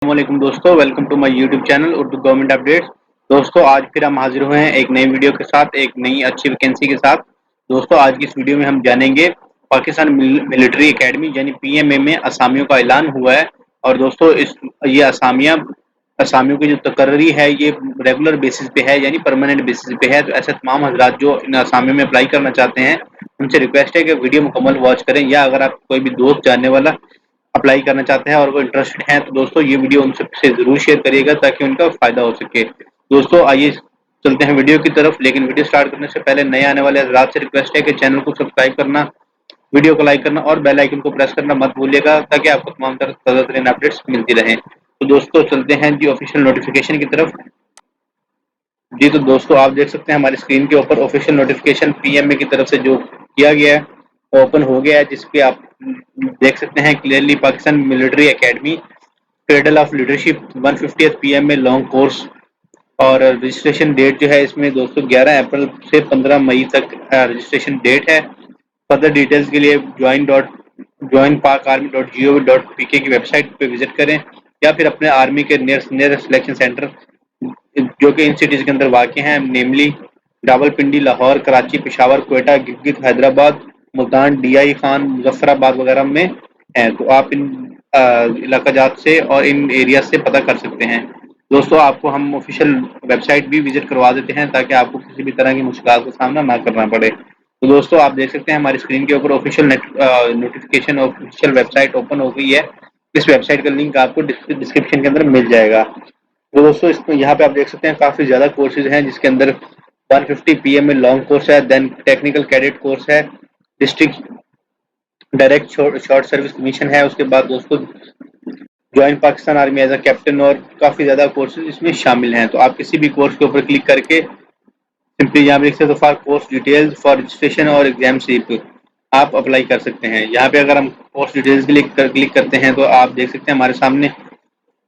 السلام علیکم دوستوں، welcome to my YouTube channel Urdu government updates. دوستوں آج پھر ہم حاضر ہوئے ہیں ایک نئی ویڈیو کے ساتھ، ایک نئی اچھی ویکینسی کے ساتھ۔ دوستوں آج کی اس ویڈیو میں ہم جانیں گے پاکستان ملٹری اکیڈمی یعنی PMA میں اسامیوں کا اعلان ہوا ہے۔ اور دوستوں یہ اسامیوں کی جو تقرری ہے یہ ریگولر بیسس پہ ہے، یعنی پرماننٹ بیسس پہ ہے۔ تو ایسے تمام حضرات جو ان اسامیوں میں اپلائی کرنا چاہتے ہیں ان سے ریکویسٹ ہے کہ ویڈیو مکمل واچ کریں، یا اگر آپ کوئی بھی دوست جاننے والا اپلائی کرنا چاہتے ہیں اور وہ انٹرسٹڈ ہیں تو دوستوں یہ ویڈیو ان سے ضرور شیئر کریے گا تاکہ ان کا فائدہ ہو سکے۔ دوستوں آئیے چلتے ہیں ویڈیو کی طرف، لیکن ویڈیو سٹارٹ کرنے سے پہلے نئے آنے والے حضرات سے ریکویسٹ ہے کہ چینل کو سبسکرائب کرنا، ویڈیو کو لائک کرنا اور بیل آئیکن کو پریس کرنا مت بھولیے گا تاکہ آپ کو تمام تازہ ترین اپڈیٹس ملتی رہیں۔ تو دوستوں چلتے ہیں آفیشیل نوٹیفیکیشن کی طرف۔ تو دوستوں آپ دیکھ سکتے ہیں ہماری اسکرین کے اوپر آفیشیل نوٹیفیکیشن PMA کی طرف سے جو کیا گیا ہے اوپن ہو گیا ہے، جس پہ آپ دیکھ سکتے ہیں clearly Pakistan military academy cradle of leadership 150th PMA long course, اور رجسٹریشن ڈیٹ جو ہے اس میں دوستوں 11 اپریل سے 15 مئی تک رجسٹریشن ڈیٹ ہے۔ فردر ڈیٹیلز کے لیے join.parkarmy.gov.pk کی ویب سائٹ پہ وزٹ کریں، یا پھر اپنے آرمی کے نیئرسٹ سلیکشن سینٹر جو کہ ان سٹیز کے اندر واقع ہیں، نیملی راولپنڈی، لاہور، کراچی، پشاور، کوئٹہ، گلگت، حیدرآباد، ملتان، DI خان، مظفر آباد وغیرہ میں ہیں۔ تو آپ ان علاقہ جات سے اور ان ایریا سے پتہ کر سکتے ہیں۔ دوستوں آپ کو ہم آفیشیل ویب سائٹ بھی وزٹ کروا دیتے ہیں تاکہ آپ کو کسی بھی طرح کی مشکلات کا سامنا نہ کرنا پڑے۔ تو دوستوں آپ دیکھ سکتے ہیں ہماری اسکرین کے اوپر official notification official website open ہو گئی ہے۔ اس ویب سائٹ کا لنک آپ کو ڈسکرپشن کے اندر مل جائے گا۔ تو دوستوں یہاں پہ آپ دیکھ سکتے ہیں کافی زیادہ کورسز ہیں، جس کے اندر 150 PMA لانگ کورس ہے، دین ٹیکنیکل کیڈٹ کورس ہے، district direct short service commission ہے، اس کے بعد دوستوں join Pakistan army as a captain, اور کافی زیادہ کورسز اس میں شامل ہیں۔ تو آپ کسی بھی کورس کے اوپر کلک کر کے سمپلی یہاں پہ لکھ سکتے for course details for registration اور ایگزام سلپ آپ اپلائی کر سکتے ہیں۔ یہاں پہ اگر ہم کورس ڈیٹیلز کلک کرتے ہیں تو آپ دیکھ سکتے ہیں ہمارے سامنے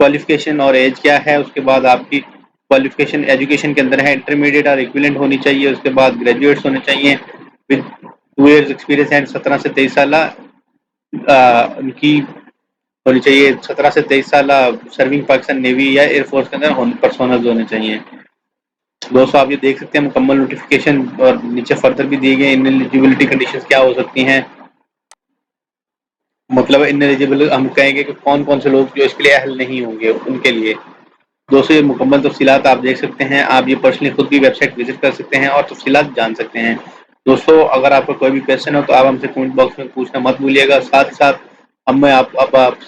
کوالیفیکیشن اور ایج کیا ہے، اس کے بعد آپ کی کوالیفیکیشن ایجوکیشن کے اندر ہے انٹرمیڈیٹ اور ایکویلنٹ ہونی چاہیے، اس کے بعد گریجویٹس ہونے چاہیے ود 2 years ایکسپیرینس اینڈ 17 سے 23 سالہ ان کی ہونی چاہیے، 17 سے 23 سالہ سرونگ پاکستان نیوی یا ایئر فورس کے اندر پرسونلز ہونے چاہیے۔ دوستوں آپ یہ دیکھ سکتے ہیں مکمل نوٹیفیکیشن، اور نیچے فردر بھی دیے گئے ان ایلیجیبلٹی کنڈیشنز کیا ہو سکتی ہیں۔ مطلب ان ایلیجیبل ہم کہیں گے کہ کون کون سے لوگ جو اس کے لیے اہل نہیں ہوں گے ان کے لیے۔ دوستوں یہ مکمل تفصیلات آپ دیکھ سکتے ہیں، آپ یہ پرسنلی خود بھی ویب سائٹ وزٹ کر سکتے ہیں اور تفصیلات جان سکتے ہیں۔ دوستوں اگر آپ کا کوئی بھی کویشچن ہو تو آپ ہم سے کمنٹ باکس میں پوچھنا مت بھولیے گا۔ ساتھ ہی ساتھ ہمیں آپ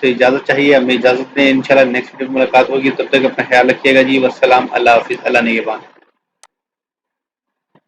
سے اجازت چاہیے، ہمیں اجازت دیں، انشاءاللہ نیکسٹ ویڈیو میں ملاقات ہوگی، تب تک اپنا خیال رکھیے گا جی۔ والسلام، اللہ حافظ، اللہ نگہبان۔